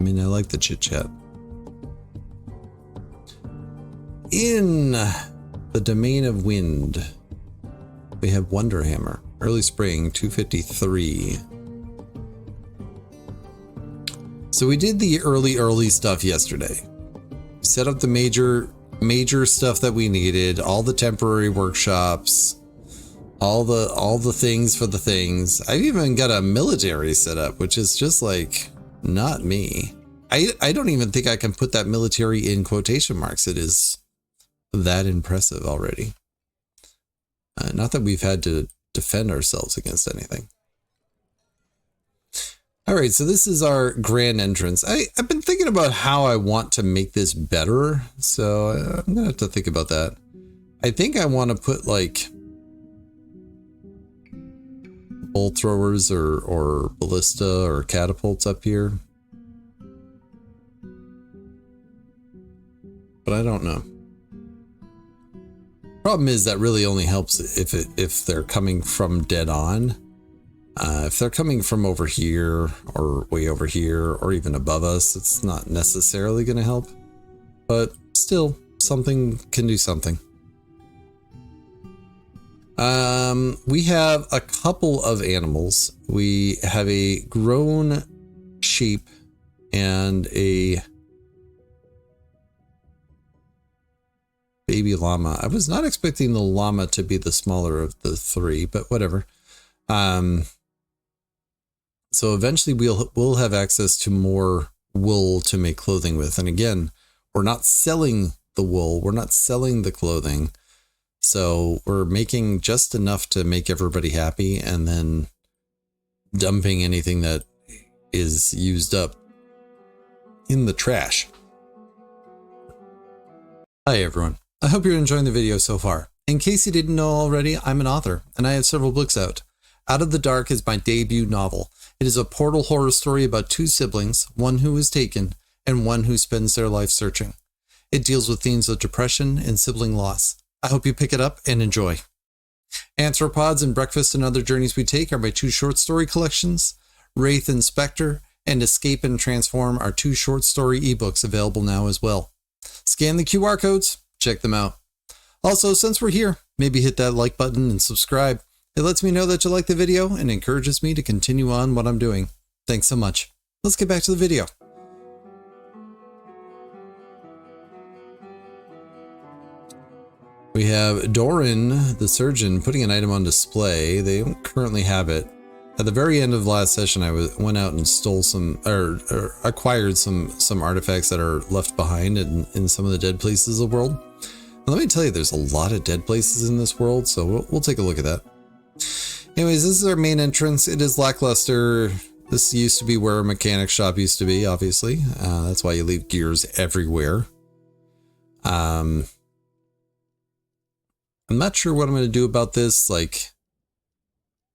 I mean, I like the chit chat. In the domain of wind, we have Wonderhammer, early spring, 253. So we did the early stuff yesterday. We set up the major stuff that we needed, all the temporary workshops, all the things for the things. I've even got a military set up, which is just like not me. I don't even think I can put that military in quotation marks. It is that impressive already. Not that we've had to defend ourselves against anything. All right, so this is our grand entrance. I've been thinking about how I want to make this better, so I'm gonna have to think about that. I think I want to put like bolt throwers or ballista or catapults up here, but I don't know. Problem is that really only helps if they're coming from dead on. If they're coming from over here or way over here or even above us, it's not necessarily going to help, but still something can do something. We have a couple of animals. We have a grown sheep and a baby llama. I was not expecting the llama to be the smaller of the three, but whatever. So eventually we'll have access to more wool to make clothing with. And again, we're not selling the wool. We're not selling the clothing. So we're making just enough to make everybody happy and then dumping anything that is used up in the trash. Hi, everyone. I hope you're enjoying the video so far. In case you didn't know already, I'm an author and I have several books out. Out of the Dark is my debut novel. It is a portal horror story about two siblings, one who is taken and one who spends their life searching. It deals with themes of depression and sibling loss. I hope you pick it up and enjoy. Anthropods and Breakfast and Other Journeys We Take are my two short story collections. Wraith and Spectre and Escape and Transform are two short story ebooks available now as well. Scan the QR codes, check them out. Also, since we're here, maybe hit that like button and subscribe. It lets me know that you like the video and encourages me to continue on what I'm doing. Thanks so much. Let's get back to the video. We have Doran, the surgeon, putting an item on display. They don't currently have it. At the very end of last session, I went out and stole some, or acquired some artifacts that are left behind in some of the dead places of the world. And let me tell you, there's a lot of dead places in this world, so we'll take a look at that. Anyways, this is our main entrance. It is lackluster. This used to be where a mechanic shop used to be, obviously. That's why you leave gears everywhere. I'm not sure what I'm going to do about this. Like,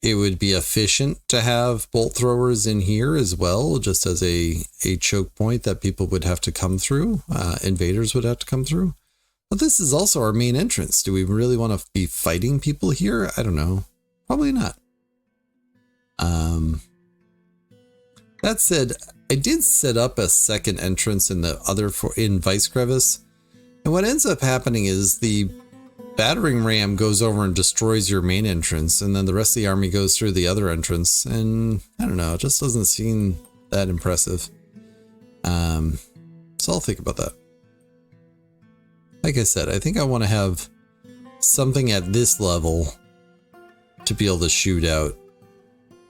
it would be efficient to have bolt throwers in here as well, just as a choke point that people would have to come through. Invaders would have to come through. But this is also our main entrance. Do we really want to be fighting people here? I don't know. Probably not. That said, I did set up a second entrance in in Vice Crevice, and what ends up happening is the battering ram goes over and destroys your main entrance, and then the rest of the army goes through the other entrance, and I don't know, it just doesn't seem that impressive. So I'll think about that. Like I said, I think I want to have something at this level to be able to shoot out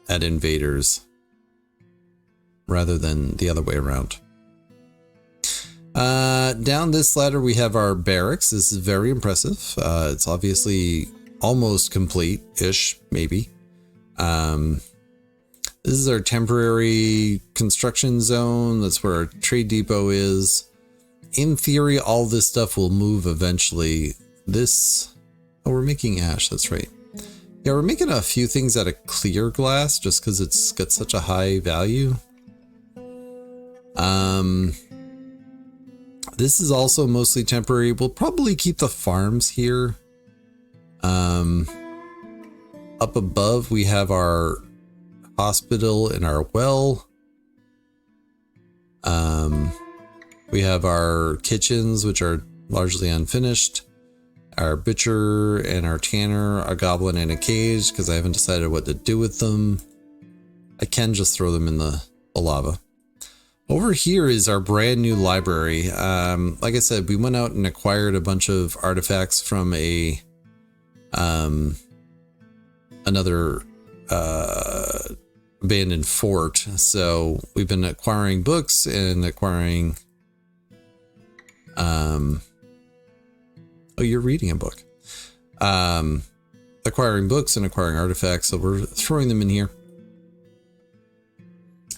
at invaders rather than the other way around. Down this ladder we have our barracks. This is very impressive. It's obviously almost complete-ish, maybe. This is our temporary construction zone. That's where our trade depot is. In theory, all this stuff will move eventually. Oh, we're making ash, that's right. Yeah, we're making a few things out of clear glass just because it's got such a high value. This is also mostly temporary. We'll probably keep the farms here. Up above, we have our hospital and our well. We have our kitchens, which are largely unfinished. Our butcher and our tanner, a goblin in a cage, because I haven't decided what to do with them. I can just throw them in the lava. Over here is our brand new library. Like I said, we went out and acquired a bunch of artifacts from another abandoned fort. So we've been acquiring books and acquiring oh, you're reading a book. Acquiring books and acquiring artifacts, so we're throwing them in here.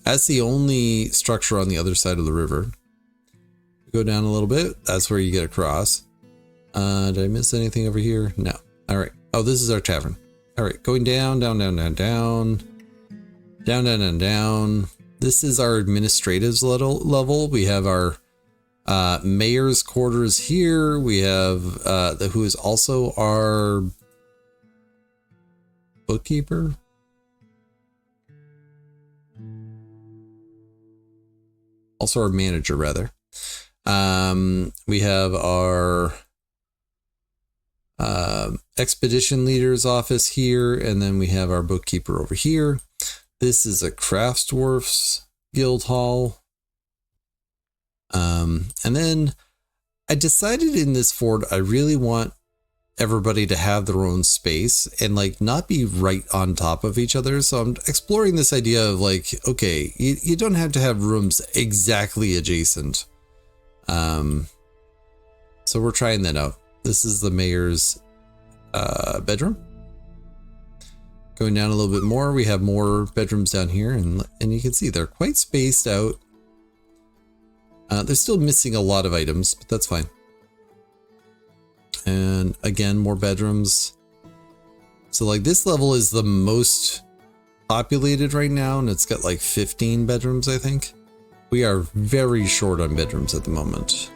That's the only structure on the other side of the river. Go down a little bit, that's where you get across. Did I miss anything over here? No. All right. Oh, this is our tavern. All right, going down, down, down, down, down. Down, down, down, down. This is our administratives level. We have our mayor's quarters here. We have who is also our bookkeeper. Also our manager, rather. We have our expedition leader's office here, and then we have our bookkeeper over here. This is a craftsdwarf's guild hall. And then I decided in this fort, I really want everybody to have their own space and like not be right on top of each other. So I'm exploring this idea of like, okay, you don't have to have rooms exactly adjacent. So we're trying that out. This is the mayor's bedroom. Going down a little bit more, we have more bedrooms down here, and you can see they're quite spaced out. They're still missing a lot of items, but that's fine. And again, more bedrooms. So like this level is the most populated right now, and it's got like 15 bedrooms, I think. We are very short on bedrooms at the moment.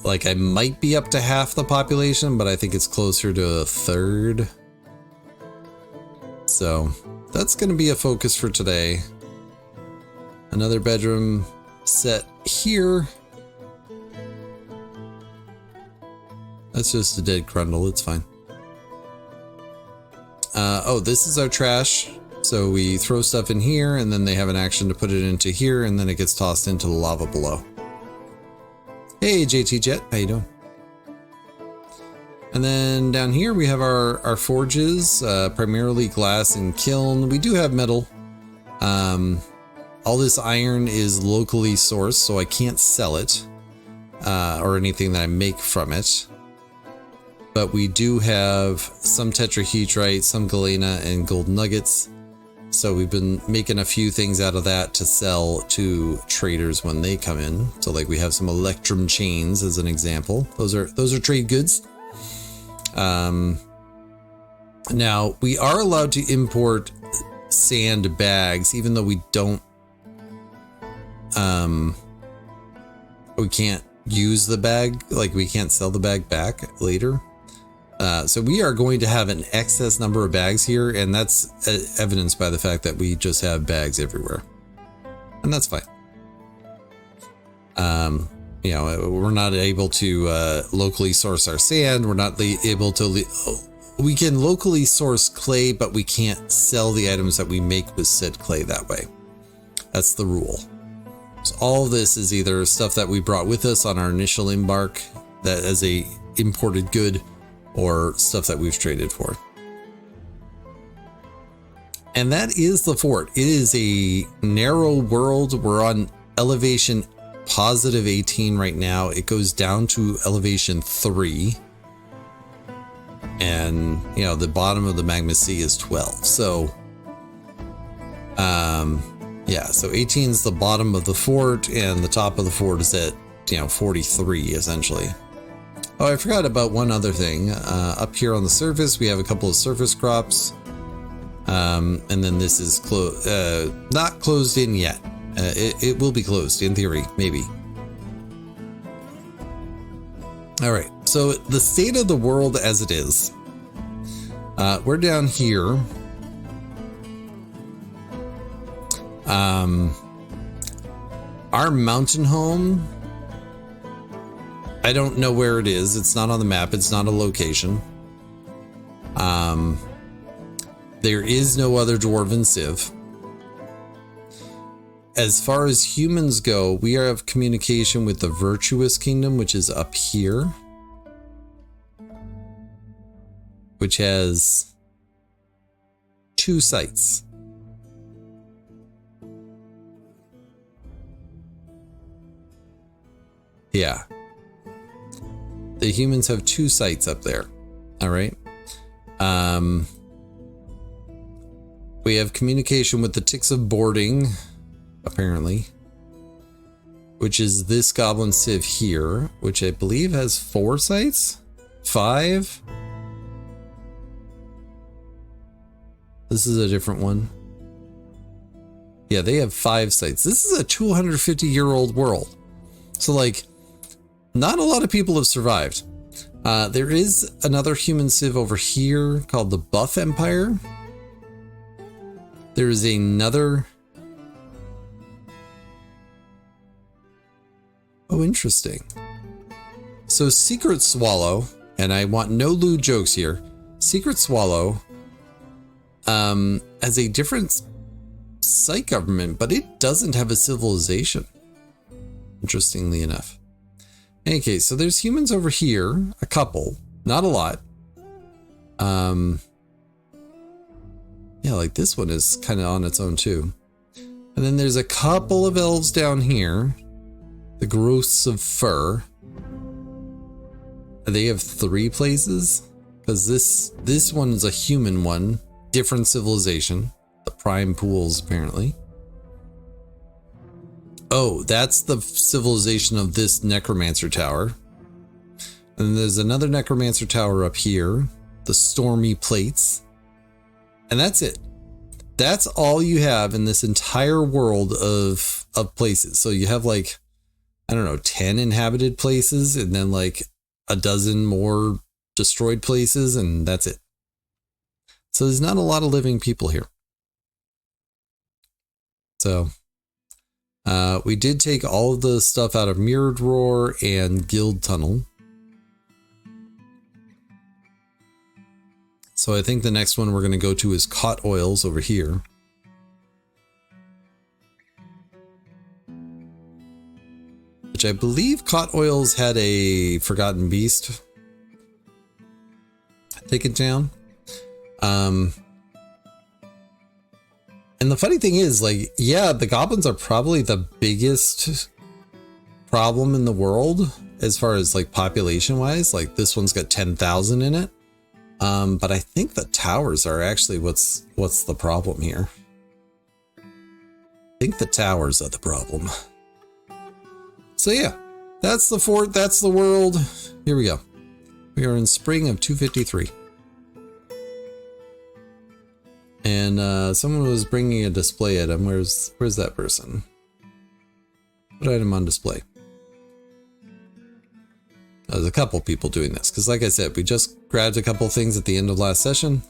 Like I might be up to half the population, but I think it's closer to a third. So that's going to be a focus for today. Another bedroom set here. That's just a dead grundle, it's fine. Oh, this is our trash. So we throw stuff in here, and then they have an action to put it into here, and then it gets tossed into the lava below. Hey, JT Jet, how you doing? And then down here we have our forges, primarily glass and kiln. We do have metal. All this iron is locally sourced, so I can't sell it or anything that I make from it. But we do have some tetrahedrite, some galena, and gold nuggets. So we've been making a few things out of that to sell to traders when they come in. So like we have some electrum chains as an example. Those are trade goods. Now we are allowed to import sand bags, even though we don't. We can't use the bag, like we can't sell the bag back later. So we are going to have an excess number of bags here, and that's evidenced by the fact that we just have bags everywhere, and that's fine. You know, we're not able to locally source our sand. We're not able to. We can locally source clay, but we can't sell the items that we make with said clay that way. That's the rule. So all of this is either stuff that we brought with us on our initial embark, that as a imported good, or stuff that we've traded for. And that is the fort. It is a narrow world. We're on elevation positive 18 right now. It goes down to elevation 3. And, you know, the bottom of the magma sea is 12. So, yeah, so 18 is the bottom of the fort, and the top of the fort is at, 43 essentially. Oh, I forgot about one other thing. Up here on the surface, we have a couple of surface crops. And then this is not closed in yet. It will be closed in theory, maybe. All right, so the state of the world as it is. We're down here. Our mountain home, I don't know where it is. It's not on the map. It's not a location. There is no other dwarven civ. As far as humans go, we have communication with the Virtuous Kingdom, which is up here, which has 2 sites. Yeah. The humans have 2 sites up there. All right. We have communication with the Ticks of Boarding, apparently, which is this goblin civ here, which I believe has 4 sites? 5? This is a different one. Yeah, they have 5 sites. This is a 250-year-old world. So, like, not a lot of people have survived. There is another human civ over here called the Buff Empire. There is another... Oh, interesting. So Secret Swallow, and I want no lewd jokes here. Secret Swallow has a different site government, but it doesn't have a civilization. Interestingly enough. In any case, so there's humans over here, a couple, not a lot. Yeah, like this one is kind of on its own too. And then there's a couple of elves down here. The Growths of Fur. They have 3 places. Because this one is a human one. Different civilization. The Prime Pools, apparently. Oh, that's the civilization of this Necromancer Tower. And there's another Necromancer Tower up here. The Stormy Plates. And that's it. That's all you have in this entire world of places. So you have like, I don't know, 10 inhabited places and then like a dozen more destroyed places, and that's it. So there's not a lot of living people here. So we did take all of the stuff out of Mirrored Roar and Guild Tunnel. So I think the next one we're going to go to is Caught Oils over here. Which I believe Caught Oils had a Forgotten Beast taken down. And the funny thing is, like, yeah, the goblins are probably the biggest problem in the world as far as like population wise. Like this one's got 10,000 in it. But I think the towers are actually what's the problem here. I think the towers are the problem. So yeah, that's the fort, that's the world. Here we go. We are in spring of 253. And someone was bringing a display item. Where's that person? Put item on display. There's a couple people doing this because, like I said, we just grabbed a couple things at the end of last session.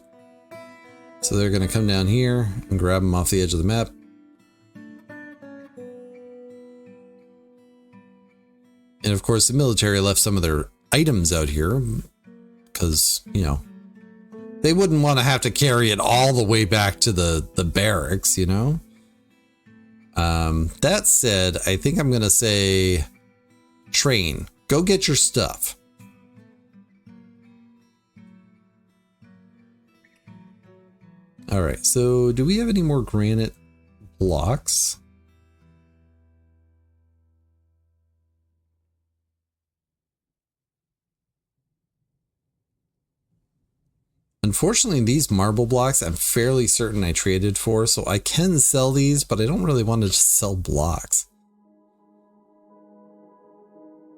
So they're going to come down here and grab them off the edge of the map. And of course, the military left some of their items out here because, you know, they wouldn't want to have to carry it all the way back to the barracks, you know. That said, I think I'm going to say train. Go get your stuff. All right, so do we have any more granite blocks? Unfortunately, these marble blocks I'm fairly certain I traded for, so I can sell these, but I don't really want to just sell blocks.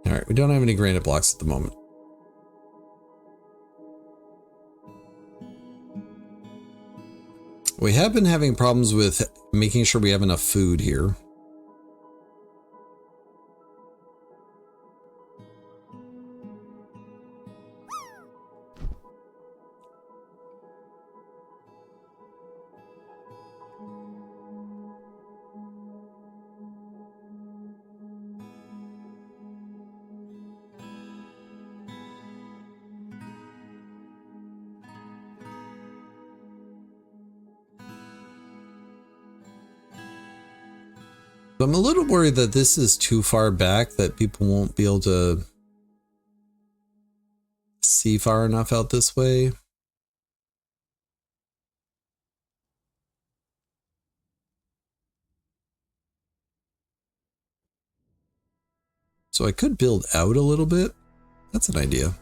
All right, we don't have any granite blocks at the moment. We have been having problems with making sure we have enough food here. But I'm a little worried that this is too far back that people won't be able to see far enough out this way. So I could build out a little bit. That's an idea.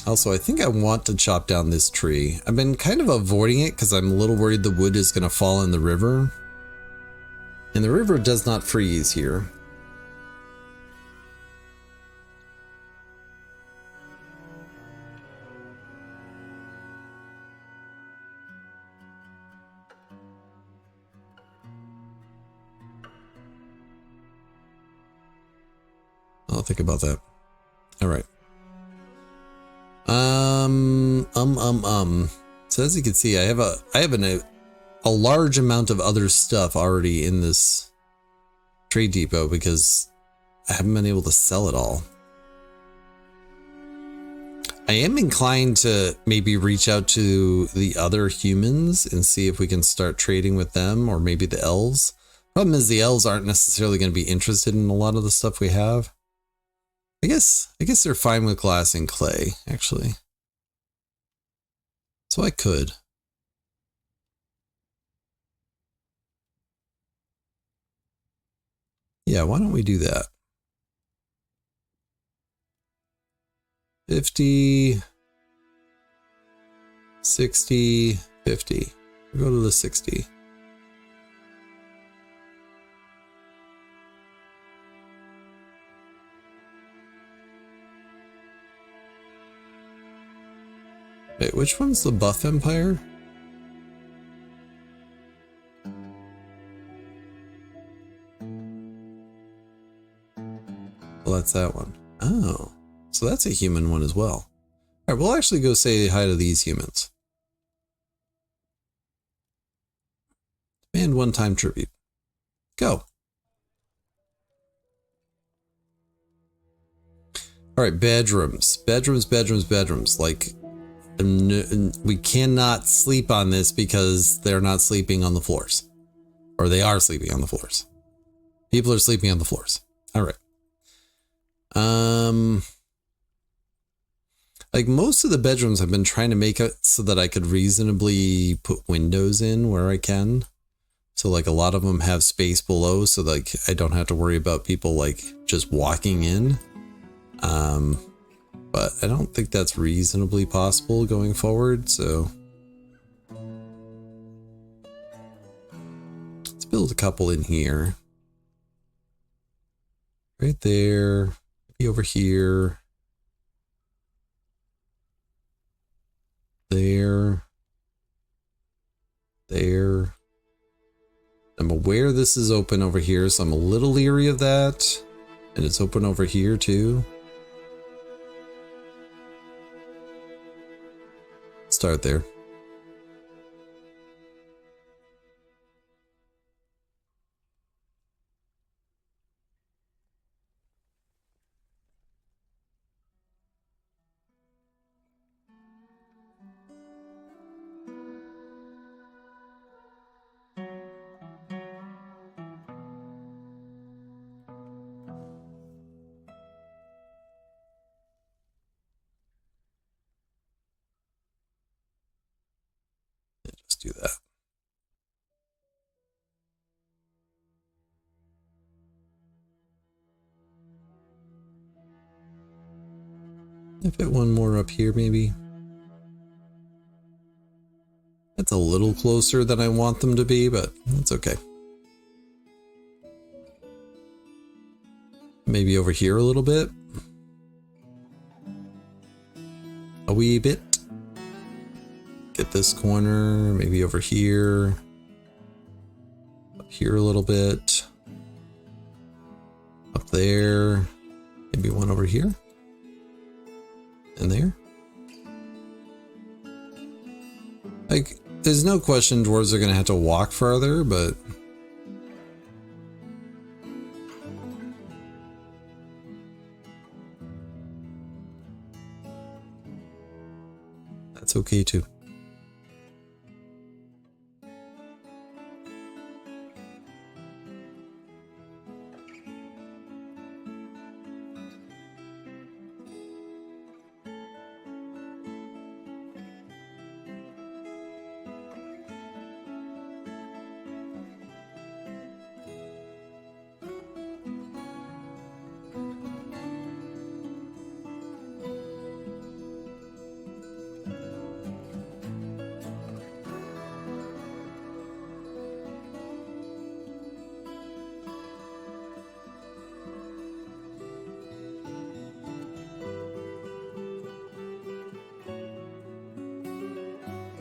Also, I think I want to chop down this tree. I've been kind of avoiding it because I'm a little worried the wood is going to fall in the river. And the river does not freeze here. I'll think about that. All right. So as you can see, I have a large amount of other stuff already in this trade depot because I haven't been able to sell it all. I am inclined to maybe reach out to the other humans and see if we can start trading with them, or maybe the elves. Problem is the elves aren't necessarily going to be interested in a lot of the stuff we have. I guess they're fine with glass and clay, actually. So I could. Yeah, why don't we do that? 50, 60, 50. We'll go to the 60. Wait, which one's the buff empire? Well, that's that one. Oh, so that's a human one as well. All right, we'll actually go say hi to these humans. Demand one-time tribute. Go. All right, bedrooms. Like, we cannot sleep on this because they're not sleeping on the floors. Or they are sleeping on the floors. People are sleeping on the floors. All right. Like most of the bedrooms I've been trying to make it so that I could reasonably put windows in where I can. So like a lot of them have space below, so like I don't have to worry about people like just walking in. But I don't think that's reasonably possible going forward, so let's build a couple in here. Right there, maybe over here. There. I'm aware this is open over here, so I'm a little leery of that. And it's open over here too. Start there. Just do that. I fit one more up here, maybe. That's a little closer than I want them to be, but that's okay. Maybe over here a little bit. A wee bit. Get this corner, maybe over here. Up here a little bit. Up there. Maybe one over here. And there. Like, there's no question dwarves are going to have to walk farther, but that's okay too.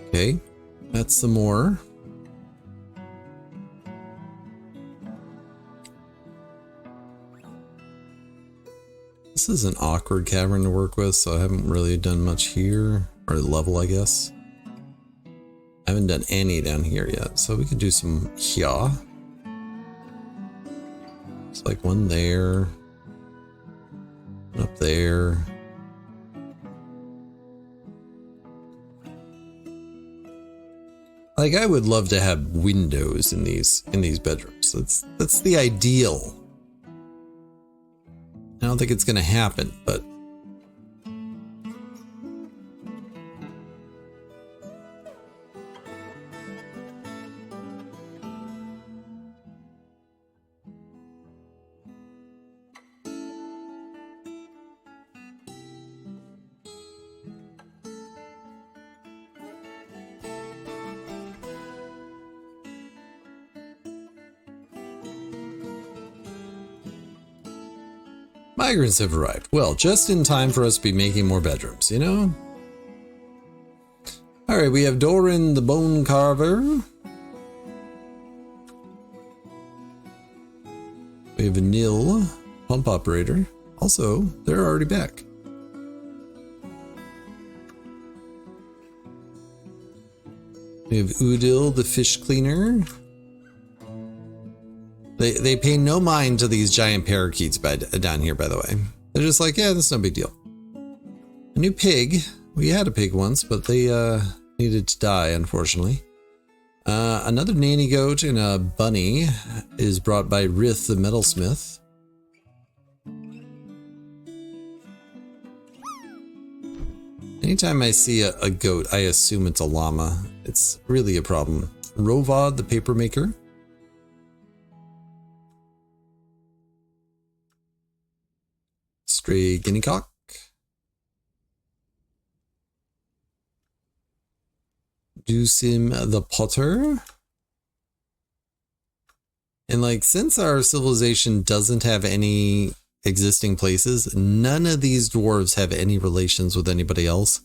Okay, that's some more. This is an awkward cavern to work with, so I haven't really done much here. Or level, I guess. I haven't done any down here yet, so we could do some here. It's like one there. One up there. Like, I would love to have windows in these bedrooms. That's the ideal. I don't think it's gonna happen, but migrants have arrived. Well, just in time for us to be making more bedrooms, you know? Alright, we have Doran the Bone Carver. We have a Nil, pump operator. Also, they're already back. We have Udil, the fish cleaner. They pay no mind to these giant parakeets down here, by the way. They're just like, yeah, that's no big deal. A new pig. We had a pig once, but they needed to die, unfortunately. Another nanny goat and a bunny is brought by Rith, the metalsmith. Anytime I see a goat, I assume it's a llama. It's really a problem. Rovad, the paper maker. Stray guinea cock. Dusim the potter. And like, since our civilization doesn't have any existing places, none of these dwarves have any relations with anybody else.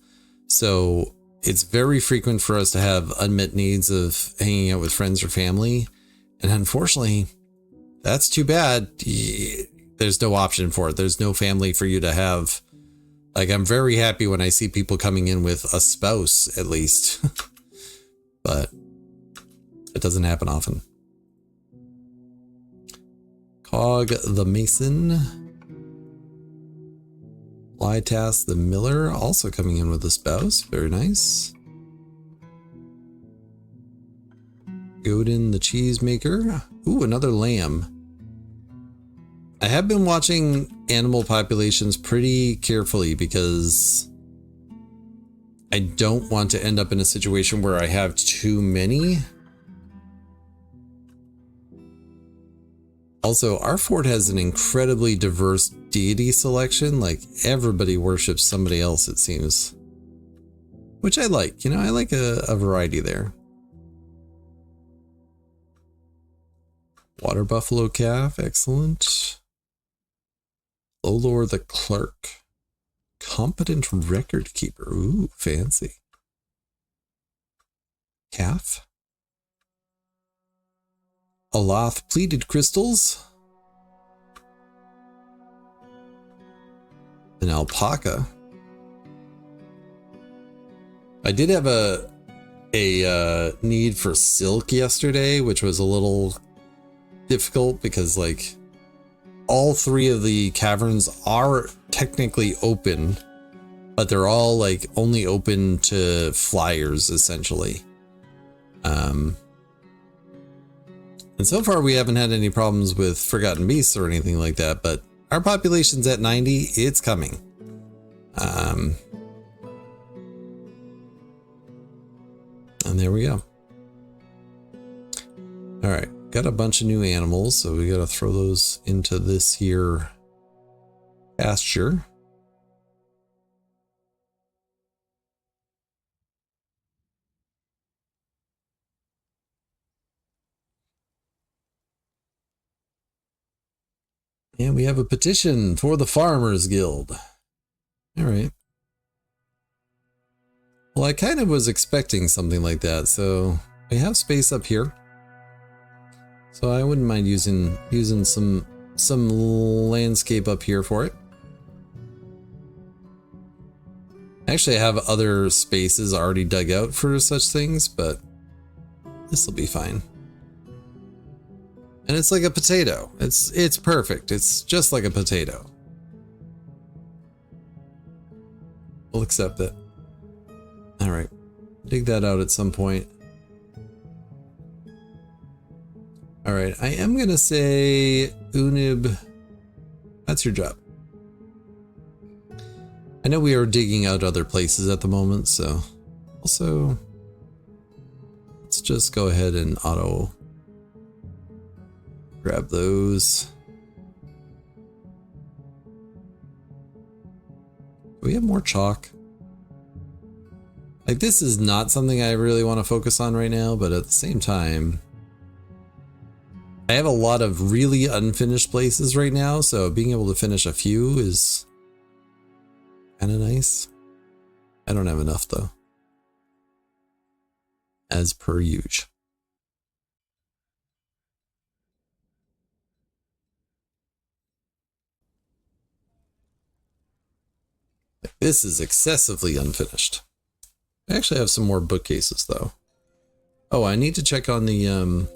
So it's very frequent for us to have unmet needs of hanging out with friends or family. And unfortunately, that's too bad. There's no option for it. There's no family for you to have. Like, I'm very happy when I see people coming in with a spouse, at least. But it doesn't happen often. Cog the mason. Flytask the miller, also coming in with a spouse. Very nice. Godin the cheesemaker. Ooh, another lamb. I have been watching animal populations pretty carefully because I don't want to end up in a situation where I have too many. Also, our fort has an incredibly diverse deity selection. Like, everybody worships somebody else, it seems. Which I like. You know, I like a variety there. Water buffalo calf, excellent. Olor the clerk. Competent record keeper. Ooh, fancy. Calf. Aloth pleated crystals. An alpaca. I did have a need for silk yesterday, which was a little difficult because, like, all three of the caverns are technically open, but they're all like only open to flyers essentially. And so far we haven't had any problems with forgotten beasts or anything like that, but our population's at 90, it's coming. And there we go. All right. Got a bunch of new animals, so we got to throw those into this here pasture. And we have a petition for the Farmers Guild. All right. Well, I kind of was expecting something like that, so we have space up here. So I wouldn't mind using some landscape up here for it. Actually, I have other spaces already dug out for such things, but this will be fine. And it's like a potato. It's perfect. It's just like a potato. We'll accept it. All right, dig that out at some point. All right, I am gonna say Unib, that's your job. I know we are digging out other places at the moment, so also let's just go ahead and auto grab those. Do we have more chalk? Like, this is not something I really want to focus on right now, but at the same time, I have a lot of really unfinished places right now, so being able to finish a few is kind of nice. I don't have enough though, as per usual. This is excessively unfinished. I actually have some more bookcases though. Oh, I need to check on the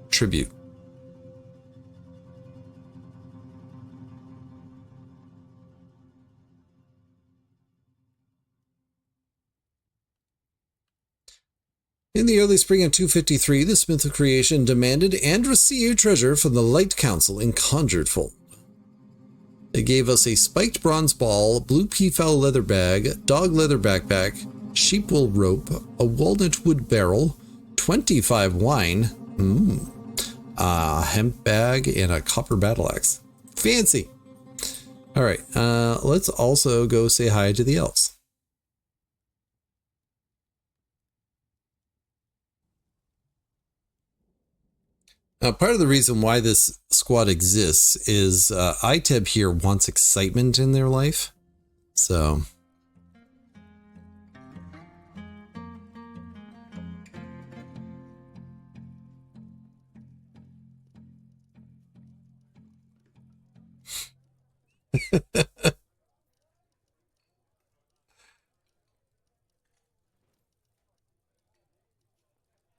tribute. In the early spring of 253, the Smith of Creation demanded and received treasure from the Light Council in conjured fold. They gave us a spiked bronze ball, blue peafowl leather bag, dog leather backpack, sheep wool rope, a walnut wood barrel, 25 wine, a hemp bag, and a copper battle axe. Fancy! Alright, let's also go say hi to the elves. Now, part of the reason why this squad exists is ITEB here wants excitement in their life. So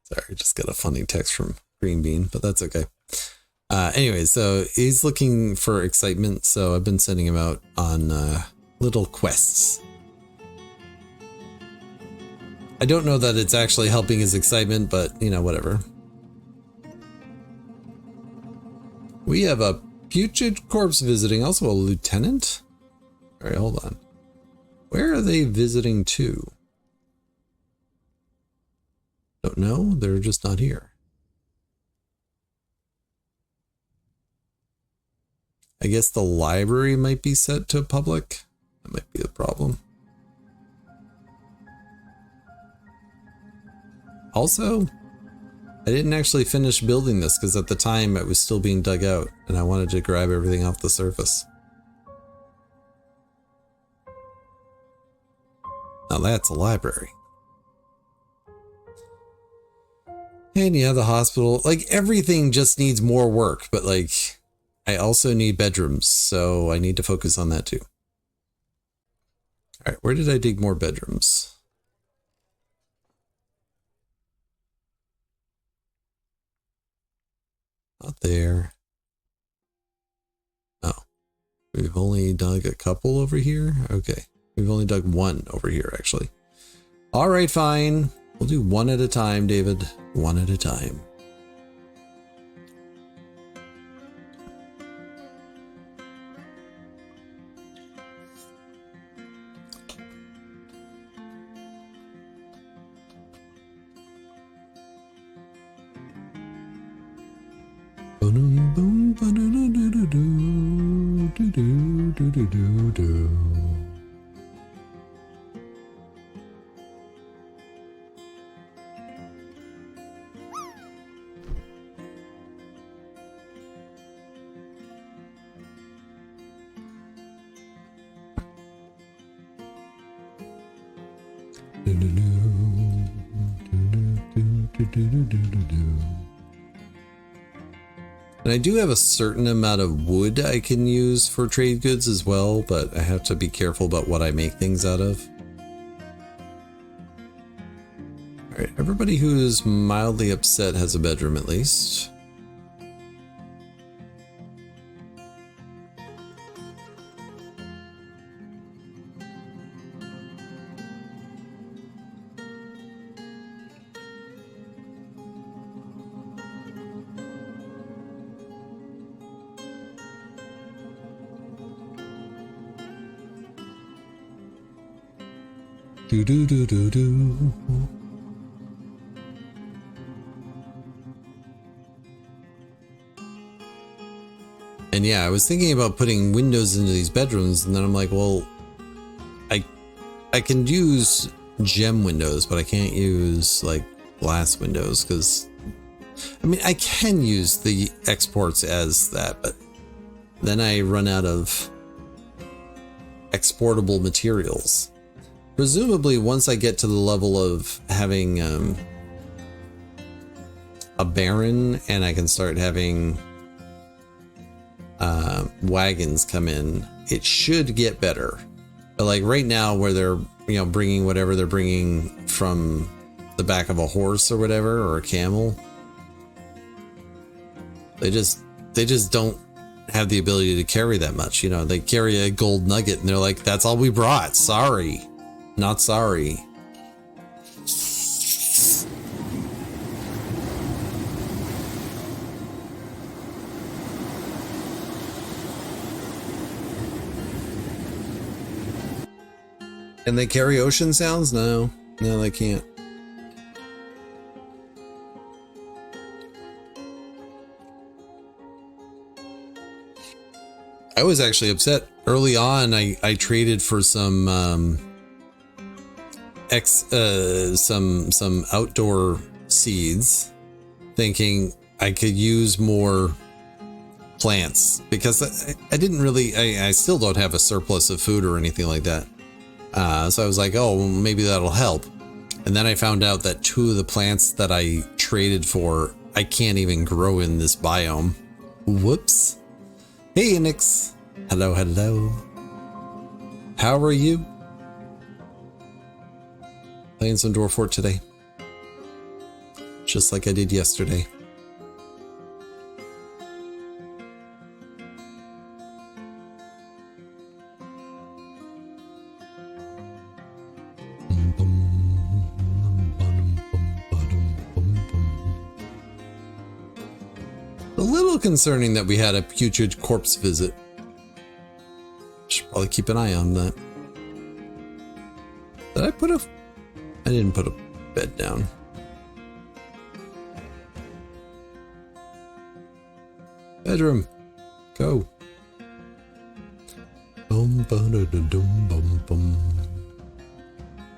sorry, just got a funny text from Green Bean, but that's okay. Anyway, so he's looking for excitement, so I've been sending him out on little quests. I don't know that it's actually helping his excitement, but, you know, whatever. We have a putrid corpse visiting, also a lieutenant? Alright, hold on. Where are they visiting to? Don't know, they're just not here. I guess the library might be set to public. That might be the problem. Also, I didn't actually finish building this because at the time it was still being dug out and I wanted to grab everything off the surface. Now that's a library. And yeah, the hospital, like everything just needs more work, but like I also need bedrooms, so I need to focus on that too. All right, where did I dig more bedrooms? Not there. Oh, we've only dug a couple over here. Okay, we've only dug one over here, actually. All right, fine. We'll do one at a time, David. One at a time. And I do have a certain amount of wood I can use for trade goods as well, but I have to be careful about what I make things out of. Alright, everybody who's mildly upset has a bedroom at least. Do do do do do. And yeah, I was thinking about putting windows into these bedrooms, and then I'm like, well, I can use gem windows, but I can't use like glass windows because I mean I can use the exports as that, but then I run out of exportable materials. Presumably, once I get to the level of having a baron and I can start having wagons come in, it should get better. But like right now, where they're bringing whatever they're bringing from the back of a horse or whatever, or a camel, they just don't have the ability to carry that much. They carry a gold nugget and they're like, that's all we brought. Sorry. Not sorry. Can they carry ocean sounds? No, they can't. I was actually upset early on. I traded for some some outdoor seeds, thinking I could use more plants because I didn't really, I still don't have a surplus of food or anything like that. So I was like, oh, maybe that'll help. And then I found out that 2 of the plants that I traded for, I can't even grow in this biome. Whoops. Hey, Nix. Hello, hello. How are you? Playing some Dwarf Fort today. Just like I did yesterday. A little concerning that we had a putrid corpse visit. Should probably keep an eye on that. Did I put a... I didn't put a bed down. Bedroom. Go.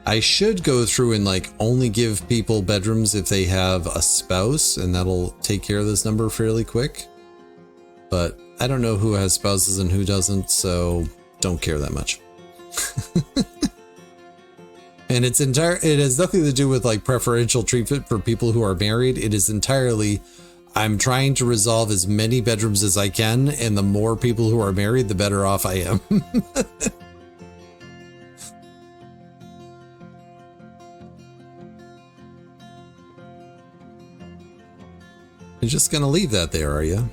I should go through and like only give people bedrooms if they have a spouse, and that'll take care of this number fairly quick. But I don't know who has spouses and who doesn't, so don't care that much. And it has nothing to do with like preferential treatment for people who are married. It is entirely, I'm trying to resolve as many bedrooms as I can, and the more people who are married, the better off I am. You're just gonna leave that there, are you?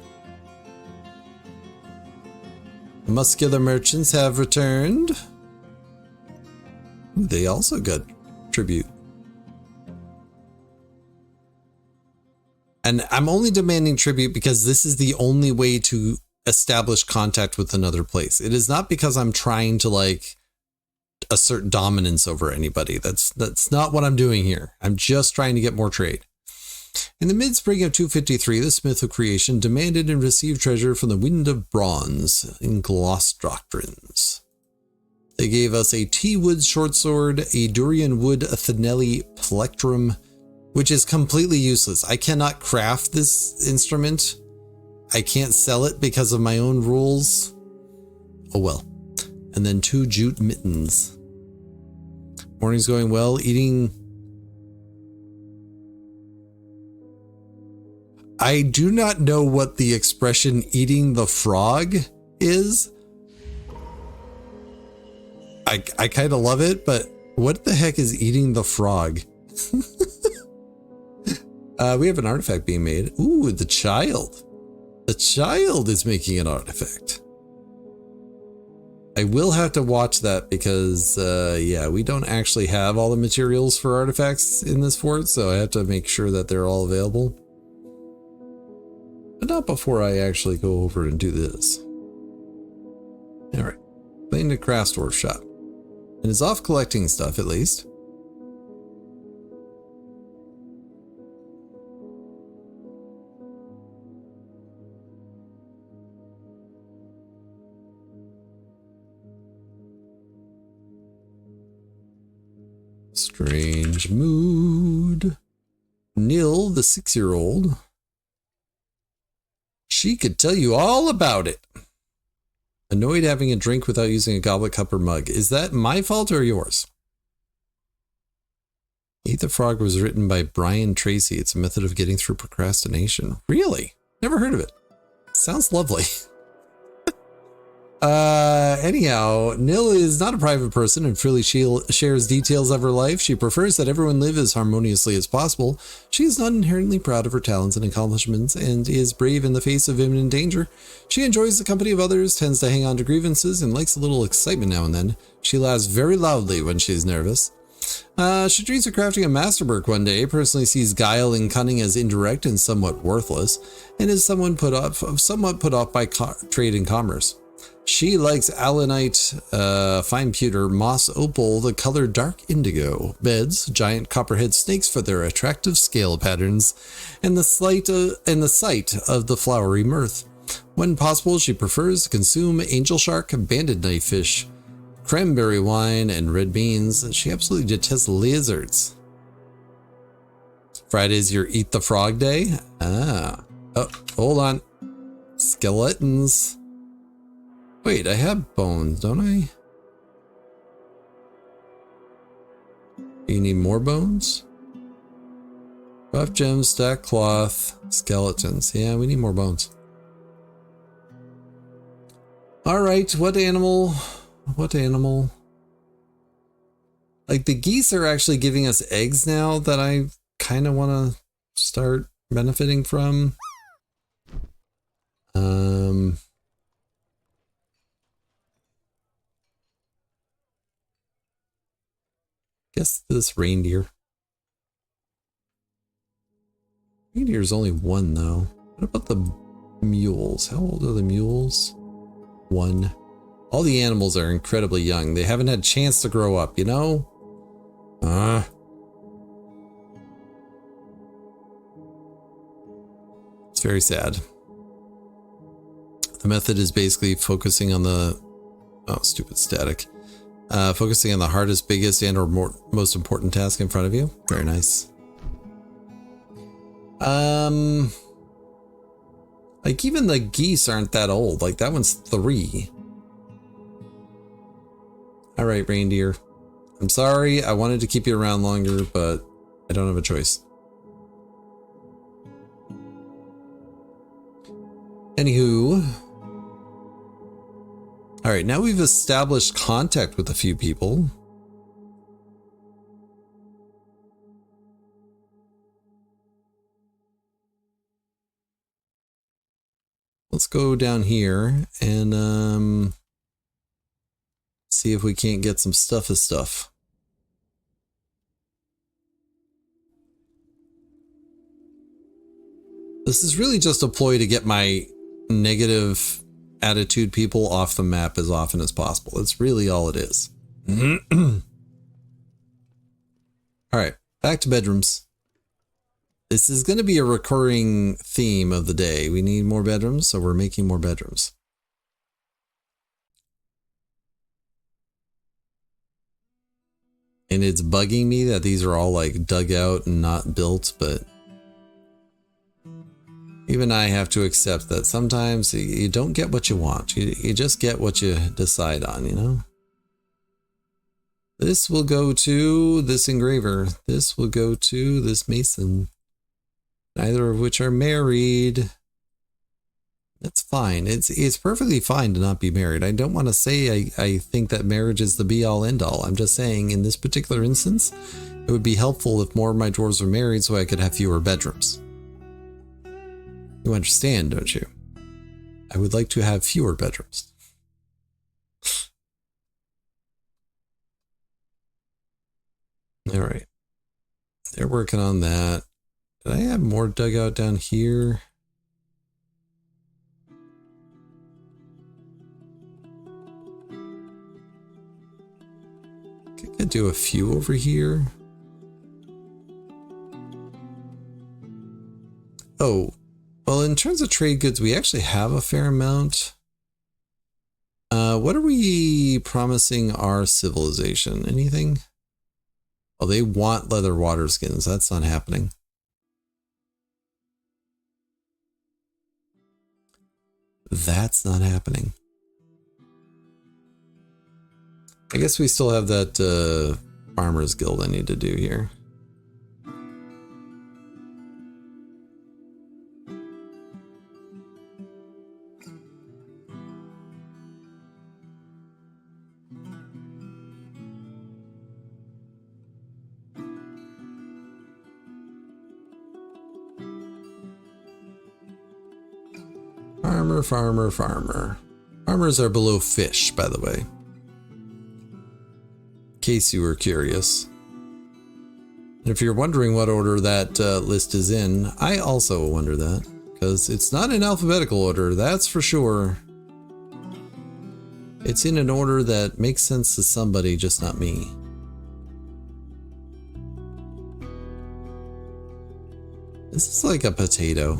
The muscular merchants have returned. They also got tribute. And I'm only demanding tribute because this is the only way to establish contact with another place. It is not because I'm trying to like assert dominance over anybody. That's not what I'm doing here. I'm just trying to get more trade. In the mid-spring of 253, the Smith of Creation demanded and received treasure from the Wind of Bronze in Gloss Doctrines. They gave us a T-Wood short sword, a Durian Wood Athenelli plectrum, which is completely useless. I cannot craft this instrument. I can't sell it because of my own rules. Oh well. And then 2 jute mittens. Morning's going well. Eating. I do not know what the expression eating the frog is. I kind of love it, but what the heck is eating the frog? We have an artifact being made. Ooh, the child. The child is making an artifact. I will have to watch that because, yeah, we don't actually have all the materials for artifacts in this fort, so I have to make sure that they're all available. But not before I actually go over and do this. All right, playing the craft workshop. And it's off collecting stuff, at least. Strange mood. Nil, the 6-year-old. She could tell you all about it. Annoyed having a drink without using a goblet, cup, or mug. Is that my fault or yours? Eat the Frog was written by Brian Tracy. It's a method of getting through procrastination. Really? Never heard of it. Sounds lovely. Anyhow, Nil is not a private person and freely shares details of her life. She prefers that everyone live as harmoniously as possible. She is not inherently proud of her talents and accomplishments and is brave in the face of imminent danger. She enjoys the company of others, tends to hang on to grievances, and likes a little excitement now and then. She laughs very loudly when she is nervous. She dreams of crafting a masterwork one day, personally sees guile and cunning as indirect and somewhat worthless, and is somewhat put off by trade and commerce. She likes allanite, fine pewter, moss opal, the color dark indigo, beds, giant copperhead snakes for their attractive scale patterns, and the sight of the flowery mirth. When possible, she prefers to consume angel shark, banded knife fish, cranberry wine, and red beans. She absolutely detests lizards. Friday's your Eat the Frog day. Oh, hold on. Skeletons. Wait, I have bones, don't I? You need more bones? Rough gems, stack cloth, skeletons. Yeah, we need more bones. All right, what animal? What animal? Like the geese are actually giving us eggs now that I kind of want to start benefiting from. Guess this reindeer. Reindeer's only one though. What about the mules? How old are the mules? 1. All the animals are incredibly young. They haven't had a chance to grow up, you know? It's very sad. The method is basically focusing on the... Oh, stupid static. Focusing on the hardest, biggest, and or most important task in front of you. Very nice. Like even the geese aren't that old. Like that one's 3. All right, reindeer. I'm sorry. I wanted to keep you around longer, but I don't have a choice. Anywho. All right, now we've established contact with a few people. Let's go down here and see if we can't get some stuff. This is really just a ploy to get my negative attitude people off the map as often as possible. It's really all it is. All right, back to bedrooms. This is going to be a recurring theme of the day. We need more bedrooms, so we're making more bedrooms. And it's bugging me that these are all like dug out and not built, but even I have to accept that sometimes you don't get what you want. You just get what you decide on, you know? This will go to this engraver. This will go to this mason. Neither of which are married. That's fine. It's perfectly fine to not be married. I don't want to say I think that marriage is the be-all end-all. I'm just saying in this particular instance, it would be helpful if more of my dwarves were married so I could have fewer bedrooms. You understand, don't you? I would like to have fewer bedrooms. All right. They're working on that. Did I have more dugout down here? I could do a few over here. Oh, well, in terms of trade goods, we actually have a fair amount. What are we promising our civilization? Anything? Oh, they want leather water skins. That's not happening. That's not happening. I guess we still have that Farmers Guild I need to do here. Farmer. Farmers are below fish, by the way. In case you were curious. And if you're wondering what order that list is in, I also wonder that. Because it's not in alphabetical order, that's for sure. It's in an order that makes sense to somebody, just not me. This is like a potato.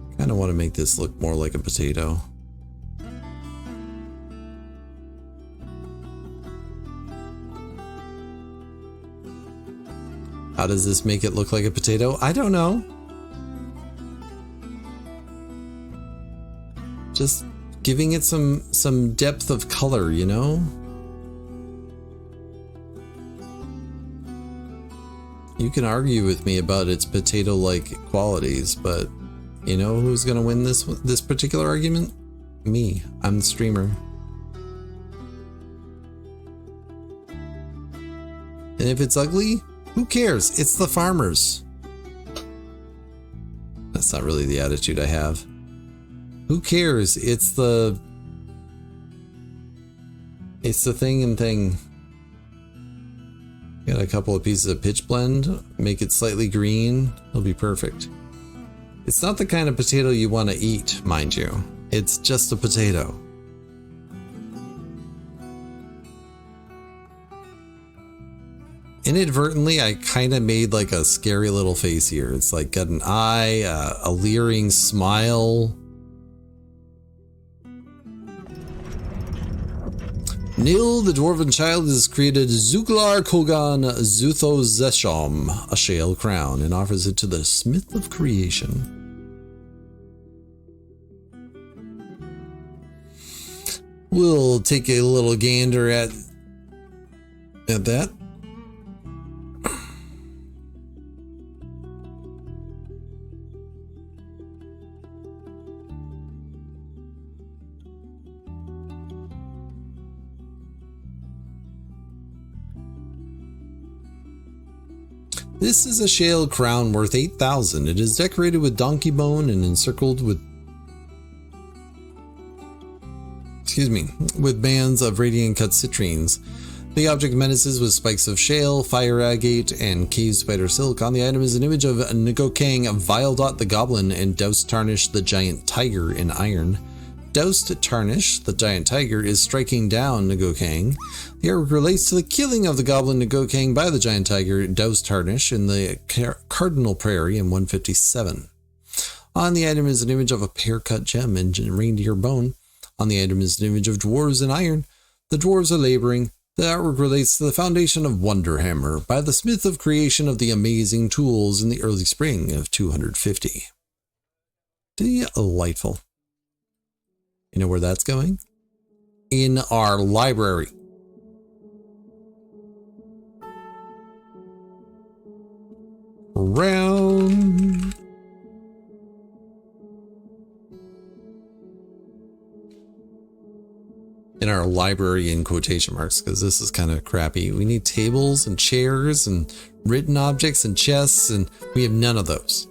I kind of want to make this look more like a potato. How does this make it look like a potato? I don't know. Just giving it some depth of color, you know? You can argue with me about its potato-like qualities, but you know who's gonna win this particular argument? Me. I'm the streamer. And if it's ugly, who cares? It's the farmers. That's not really the attitude I have. Who cares? It's the thing and thing. Got a couple of pieces of pitch blend, make it slightly green, it'll be perfect. It's not the kind of potato you want to eat, mind you. It's just a potato. Inadvertently, I kind of made like a scary little face here. It's like got an eye, a leering smile. Nil, the dwarven child, has created Zuglar Kogan Zutho Zeshom, a shale crown, and offers it to the Smith of Creation. We'll take a little gander at that. This is a shale crown worth 8,000. It is decorated with donkey bone and encircled with bands of radiant cut citrines. The object menaces with spikes of shale, fire agate, and cave spider silk. On the item is an image of Ngokang, Viledot the Goblin, and Doused Tarnish the Giant Tiger in iron. Doused Tarnish, the Giant Tiger, is striking down Ngokang. The artwork relates to the killing of the Goblin Ngokang by the Giant Tiger, Doused Tarnish, in the Cardinal Prairie in 157. On the item is an image of a pear-cut gem and reindeer bone. On the item is an image of dwarves in iron. The dwarves are laboring. The artwork relates to the foundation of Wonderhammer by the Smith of Creation of the amazing tools in the early spring of 250. Delightful. You know where that's going? in our library. Round. In our library in quotation marks, because this is kind of crappy. We need tables and chairs and written objects and chests, and we have none of those.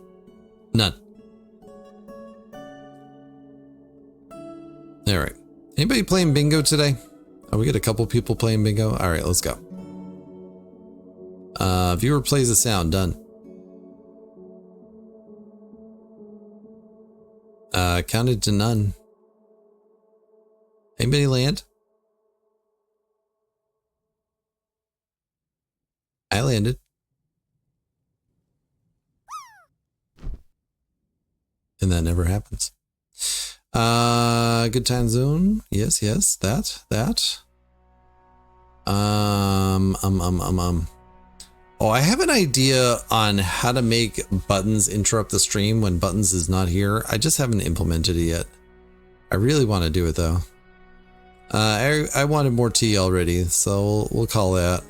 None. All right. Anybody playing bingo today? Oh, we got a couple people playing bingo. All right, let's go. Viewer plays the sound. Done. Counted to none. Anybody land? I landed. And that never happens. Good time zone. Yes, that. Oh, I have an idea on how to make Buttons interrupt the stream when Buttons is not here. I just haven't implemented it yet. I really want to do it though. I wanted more tea already, so we'll call that.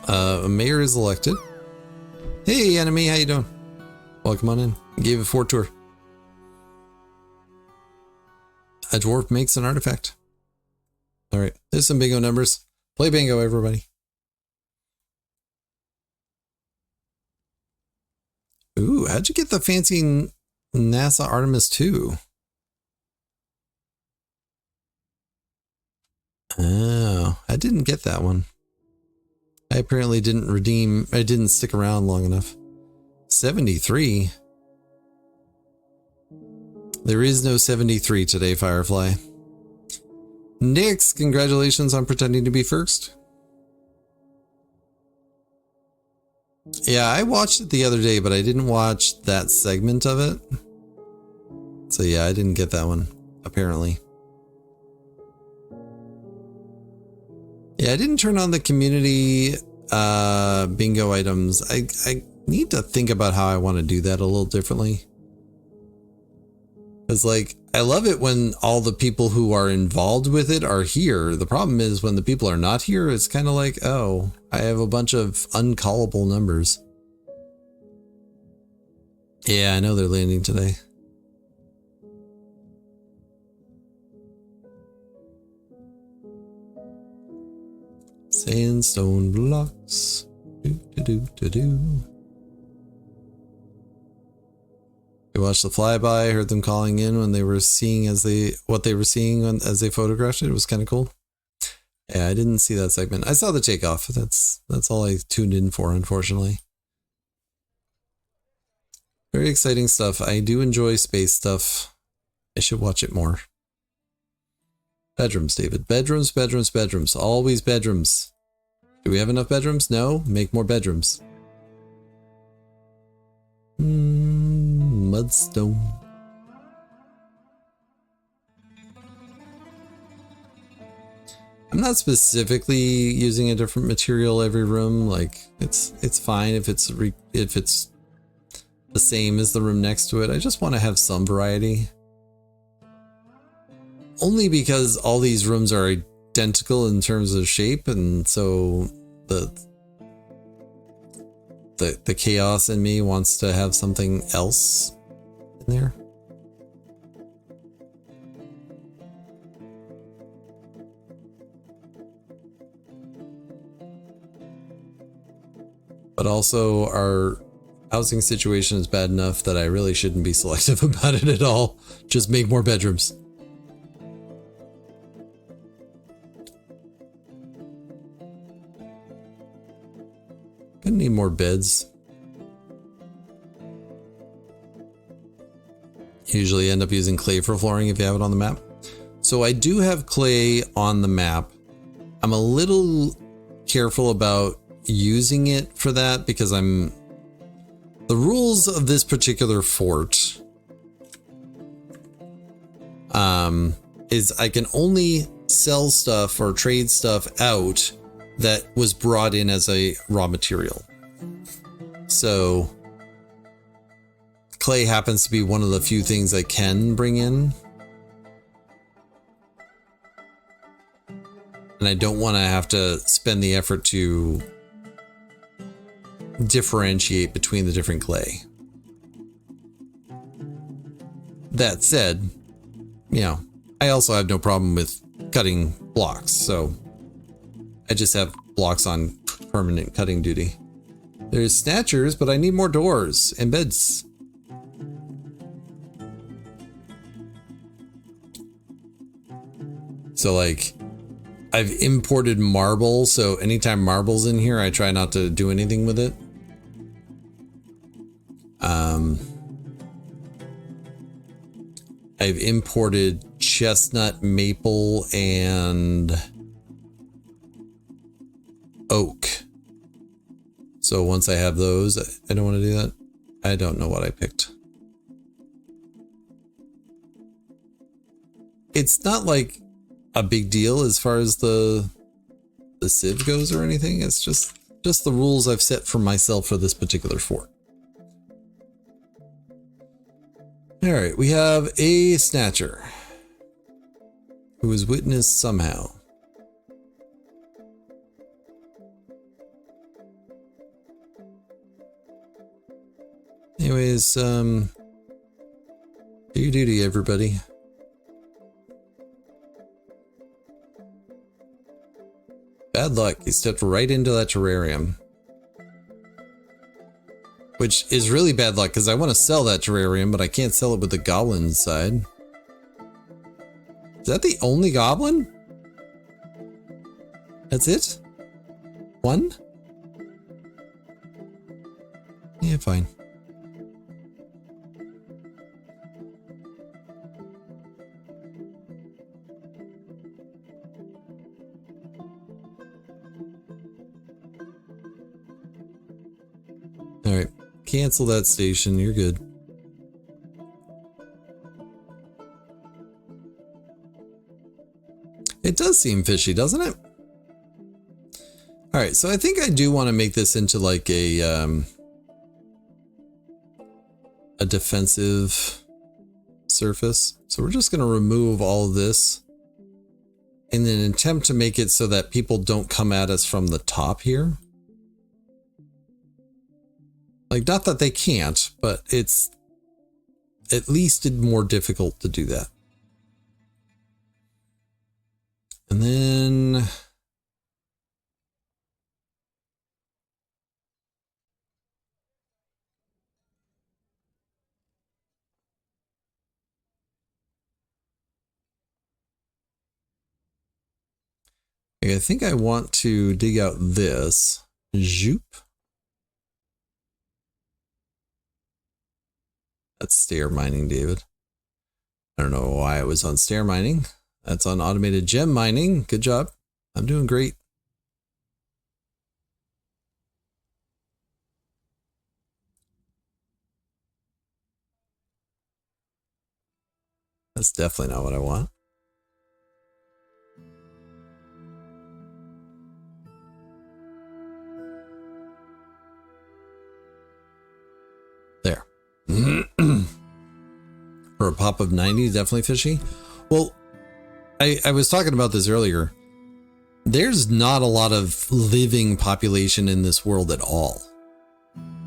A mayor is elected. Hey, enemy, how you doing? Welcome on in. Gave a fort tour. A dwarf makes an artifact. All right, there's some bingo numbers. Play bingo, everybody. Ooh, how'd you get the fancy NASA Artemis 2? Oh, I didn't get that one. I apparently didn't redeem, I didn't stick around long enough. 73? There is no 73 today, Firefly. Nix, congratulations on pretending to be first. Yeah, I watched it the other day, but I didn't watch that segment of it. So yeah, I didn't get that one, apparently. Yeah, I didn't turn on the community bingo items. I need to think about how I want to do that a little differently. Because, like, I love it when all the people who are involved with it are here. The problem is when the people are not here, it's kind of like, oh, I have a bunch of uncallable numbers. Yeah, I know they're landing today. Sandstone blocks. Do. You watched the flyby, heard them calling in when they were seeing what they were seeing as they photographed it. It was kind of cool. Yeah, I didn't see that segment. I saw the takeoff. That's all I tuned in for, unfortunately. Very exciting stuff. I do enjoy space stuff. I should watch it more. Bedrooms, David. Bedrooms, bedrooms, bedrooms. Always bedrooms. Do we have enough bedrooms? No? Make more bedrooms. Mudstone. I'm not specifically using a different material every room. Like it's fine if it's the same as the room next to it. I just want to have some variety. Only because all these rooms are identical in terms of shape, and so the chaos in me wants to have something else in there. But also our housing situation is bad enough that I really shouldn't be selective about it at all. Just make more bedrooms. Gonna need more beds. Usually end up using clay for flooring if you have it on the map. So I do have clay on the map. I'm a little careful about using it for that because the rules of this particular fort is I can only sell stuff or trade stuff out that was brought in as a raw material. So clay happens to be one of the few things I can bring in. And I don't want to have to spend the effort to differentiate between the different clay. That said, you know, I also have no problem with cutting blocks, so I just have blocks on permanent cutting duty. There's snatchers, but I need more doors and beds. So like, I've imported marble, so anytime marble's in here, I try not to do anything with it. I've imported chestnut, maple, and oak. So once I have those, I don't want to do that. I don't know what I picked. It's not like a big deal as far as the sieve goes or anything. It's just the rules I've set for myself for this particular fort. All right, we have a snatcher who was witnessed somehow. Anyways, do your duty, everybody. Bad luck, he stepped right into that terrarium. Which is really bad luck, because I want to sell that terrarium, but I can't sell it with the goblin inside. Is that the only goblin? That's it? One? Yeah, fine. All right. Cancel that station. You're good. It does seem fishy, doesn't it? All right, so I think I do want to make this into like a defensive surface. So we're just going to remove all of this in an attempt to make it so that people don't come at us from the top here. Like, not that they can't, but it's at least more difficult to do that. And then I think I want to dig out this. Zoop. That's stair mining, David. I don't know why it was on stair mining. That's on automated gem mining. Good job. I'm doing great. That's definitely not what I want. There. For a pop of 90, definitely fishy. Well, I was talking about this earlier. There's not a lot of living population in this world at all.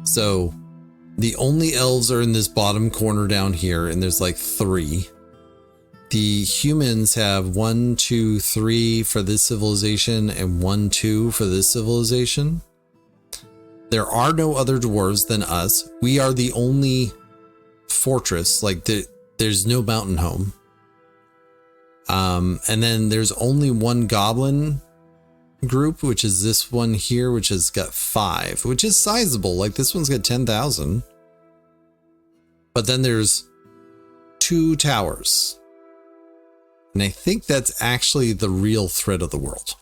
So the only elves are in this bottom corner down here, and there's like 3. The humans have 1, 2, 3 for this civilization and 1, 2 for this civilization. There are no other dwarves than us. We are the only fortress. Like there's no mountain home. And then there's only one goblin group, which is this one here, which has got 5, which is sizable. Like this one's got 10,000. But then there's 2 towers. And I think that's actually the real threat of the world.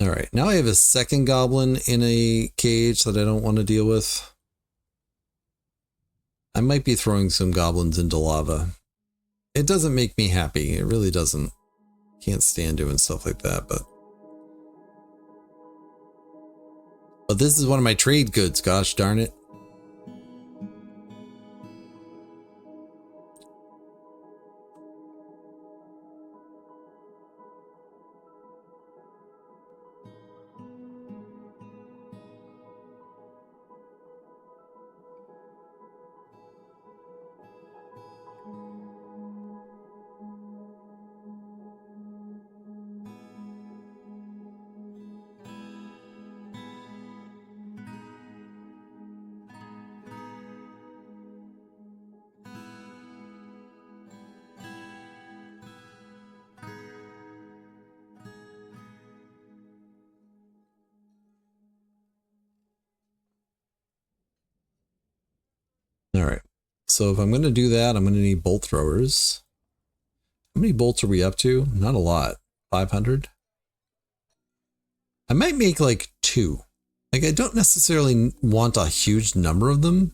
All right, now I have a second goblin in a cage that I don't want to deal with. I might be throwing some goblins into lava. It doesn't make me happy. It really doesn't. Can't stand doing stuff like that, but this is one of my trade goods, gosh darn it. All right. So if I'm going to do that, I'm going to need bolt throwers. How many bolts are we up to? Not a lot. 500? I might make like 2. Like, I don't necessarily want a huge number of them.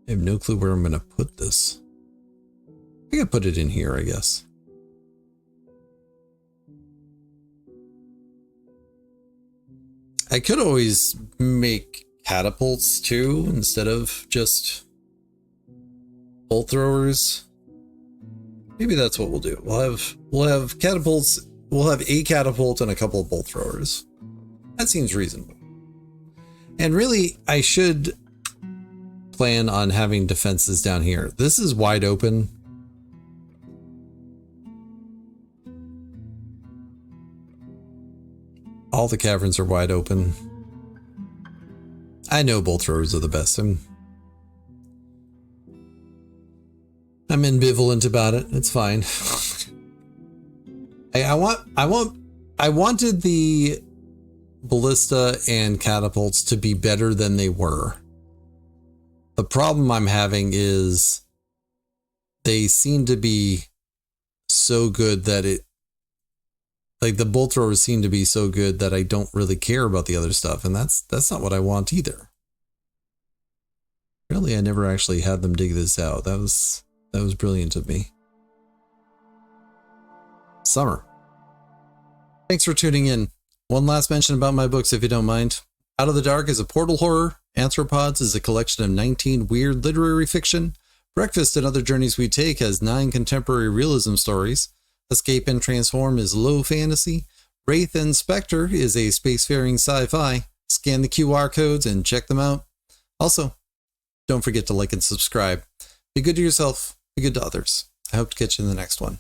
I have no clue where I'm going to put this. I could put it in here, I guess. I could always make catapults too, instead of just bolt throwers. Maybe that's what we'll do. We'll have catapults. We'll have a catapult and a couple of bolt throwers. That seems reasonable. And really, I should plan on having defenses down here. This is wide open. All the caverns are wide open. I know bolt throwers are the best. I'm ambivalent about it. It's fine. I wanted the ballista and catapults to be better than they were. The problem I'm having is they seem to be so good that like the bolt throwers seem to be so good that I don't really care about the other stuff, and that's not what I want either. Really, I never actually had them dig this out. That was brilliant of me. Summer. Thanks for tuning in. One last mention about my books, if you don't mind. Out of the Dark is a portal horror. Anthropods is a collection of 19 weird literary fiction. Breakfast and Other Journeys We Take has 9 contemporary realism stories. Escape and Transform is low fantasy. Wraith and Spectre is a spacefaring sci-fi. Scan the QR codes and check them out. Also, don't forget to like and subscribe. Be good to yourself, be good to others. I hope to catch you in the next one.